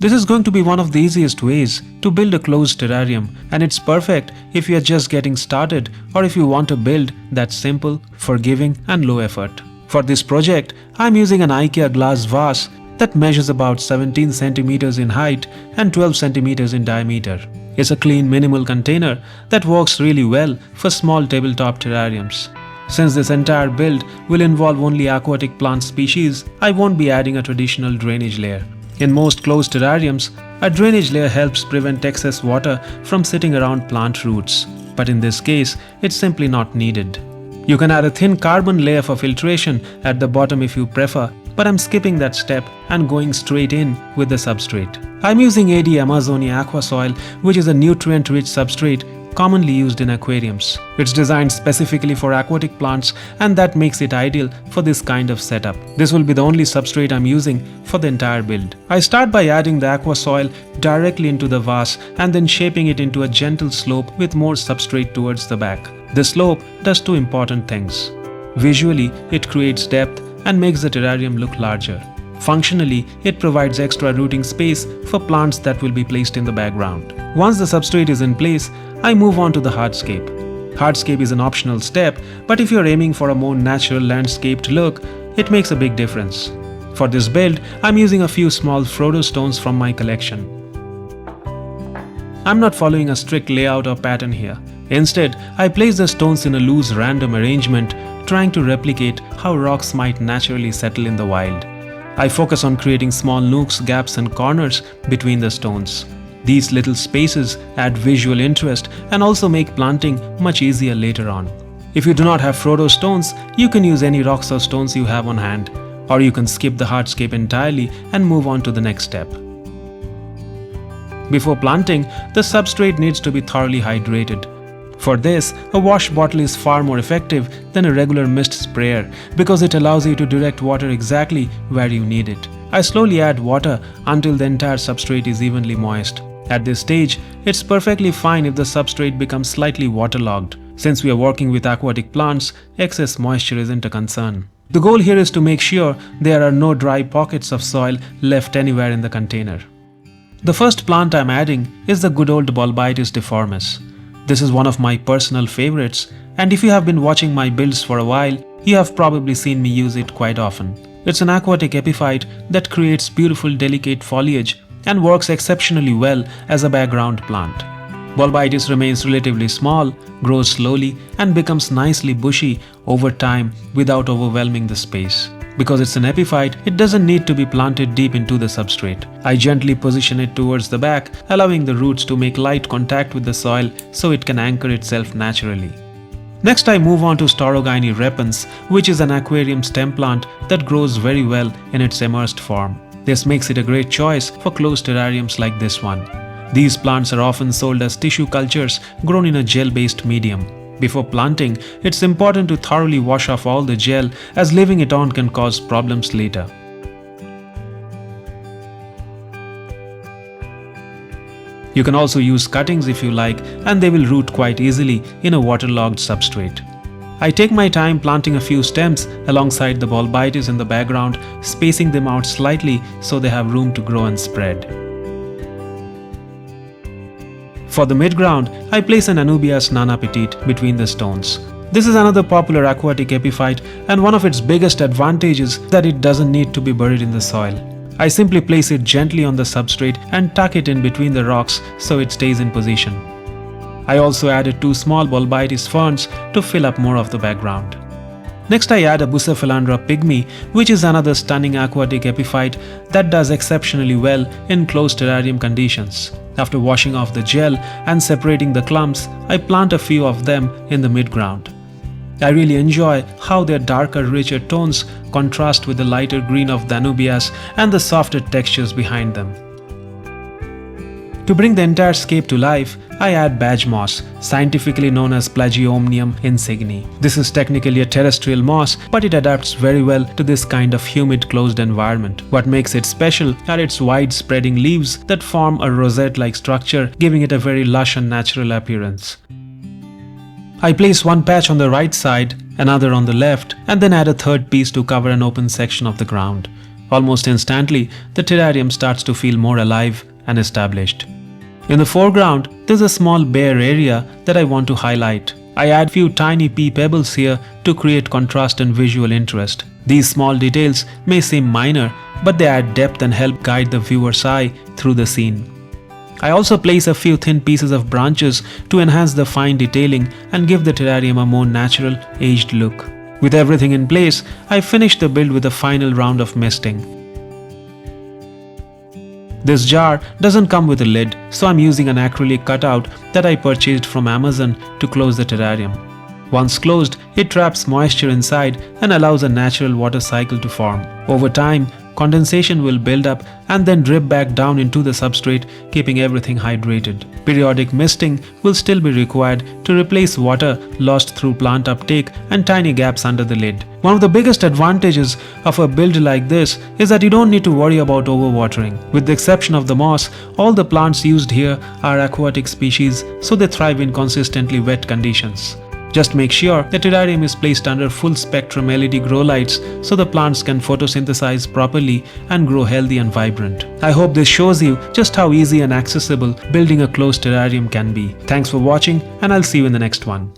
This is going to be one of the easiest ways to build a closed terrarium, and it's perfect if you are just getting started or if you want to build that's simple, forgiving and low effort. For this project, I'm using an IKEA glass vase that measures about 17 centimeters in height and 12 centimeters in diameter. It's a clean minimal container that works really well for small tabletop terrariums. Since this entire build will involve only aquatic plant species, I won't be adding a traditional drainage layer. In most closed terrariums, a drainage layer helps prevent excess water from sitting around plant roots, but in this case, it's simply not needed. You can add a thin carbon layer for filtration at the bottom if you prefer, but I'm skipping that step and going straight in with the substrate. I'm using AD Amazonia aqua soil, which is a nutrient-rich substrate commonly used in aquariums. It's designed specifically for aquatic plants, and that makes it ideal for this kind of setup. This will be the only substrate I'm using for the entire build. I start by adding the aqua soil directly into the vase and then shaping it into a gentle slope with more substrate towards the back. The slope does two important things. Visually, it creates depth and makes the terrarium look larger. Functionally, it provides extra rooting space for plants that will be placed in the background. Once the substrate is in place, I move on to the hardscape. Hardscape is an optional step, but if you're aiming for a more natural landscaped look, it makes a big difference. For this build, I'm using a few small Frodo stones from my collection. I'm not following a strict layout or pattern here. Instead, I place the stones in a loose random arrangement, trying to replicate how rocks might naturally settle in the wild. I focus on creating small nooks, gaps and corners between the stones. These little spaces add visual interest and also make planting much easier later on. If you do not have Frodo stones, you can use any rocks or stones you have on hand, or you can skip the hardscape entirely and move on to the next step. Before planting, the substrate needs to be thoroughly hydrated. For this, a wash bottle is far more effective than a regular mist sprayer because it allows you to direct water exactly where you need it. I slowly add water until the entire substrate is evenly moist. At this stage, it's perfectly fine if the substrate becomes slightly waterlogged. Since we are working with aquatic plants, excess moisture isn't a concern. The goal here is to make sure there are no dry pockets of soil left anywhere in the container. The first plant I'm adding is the good old Bolbitis difformis. This is one of my personal favorites, and if you have been watching my builds for a while, you have probably seen me use it quite often. It's an aquatic epiphyte that creates beautiful delicate foliage and works exceptionally well as a background plant. Bolbitis remains relatively small, grows slowly and becomes nicely bushy over time without overwhelming the space. Because it's an epiphyte, it doesn't need to be planted deep into the substrate. I gently position it towards the back, allowing the roots to make light contact with the soil so it can anchor itself naturally. Next, I move on to Staurogyne repens, which is an aquarium stem plant that grows very well in its emersed form. This makes it a great choice for closed terrariums like this one. These plants are often sold as tissue cultures grown in a gel-based medium. Before planting, it's important to thoroughly wash off all the gel, as leaving it on can cause problems later. You can also use cuttings if you like, and they will root quite easily in a waterlogged substrate. I take my time planting a few stems alongside the Bolbitis in the background, spacing them out slightly so they have room to grow and spread. For the midground, I place an Anubias nana Petite between the stones. This is another popular aquatic epiphyte, and one of its biggest advantages is that it doesn't need to be buried in the soil. I simply place it gently on the substrate and tuck it in between the rocks so it stays in position. I also added 2 small Bolbitis ferns to fill up more of the background. Next, I add a Bucephalandra pygmy, which is another stunning aquatic epiphyte that does exceptionally well in closed terrarium conditions. After washing off the gel and separating the clumps, I plant a few of them in the midground. I really enjoy how their darker, richer tones contrast with the lighter green of the Anubias and the softer textures behind them. To bring the entire scape to life, I add badge moss, scientifically known as Plagiomnium insigne. This is technically a terrestrial moss, but it adapts very well to this kind of humid closed environment. What makes it special are its wide spreading leaves that form a rosette-like structure, giving it a very lush and natural appearance. I place one patch on the right side, another on the left, and then add a third piece to cover an open section of the ground. Almost instantly, the terrarium starts to feel more alive and established. In the foreground, there's a small bare area that I want to highlight. I add few tiny pea pebbles here to create contrast and visual interest. These small details may seem minor, but they add depth and help guide the viewer's eye through the scene. I also place a few thin pieces of branches to enhance the fine detailing and give the terrarium a more natural, aged look. With everything in place, I finish the build with a final round of misting. This jar doesn't come with a lid, so I'm using an acrylic cutout that I purchased from Amazon to close the terrarium. Once closed, it traps moisture inside and allows a natural water cycle to form. Over time, condensation will build up and then drip back down into the substrate, keeping everything hydrated. Periodic misting will still be required to replace water lost through plant uptake and tiny gaps under the lid. One of the biggest advantages of a build like this is that you don't need to worry about overwatering. With the exception of the moss, all the plants used here are aquatic species, so they thrive in consistently wet conditions. Just make sure the terrarium is placed under full spectrum LED grow lights so the plants can photosynthesize properly and grow healthy and vibrant. I hope this shows you just how easy and accessible building a closed terrarium can be. Thanks for watching, and I'll see you in the next one.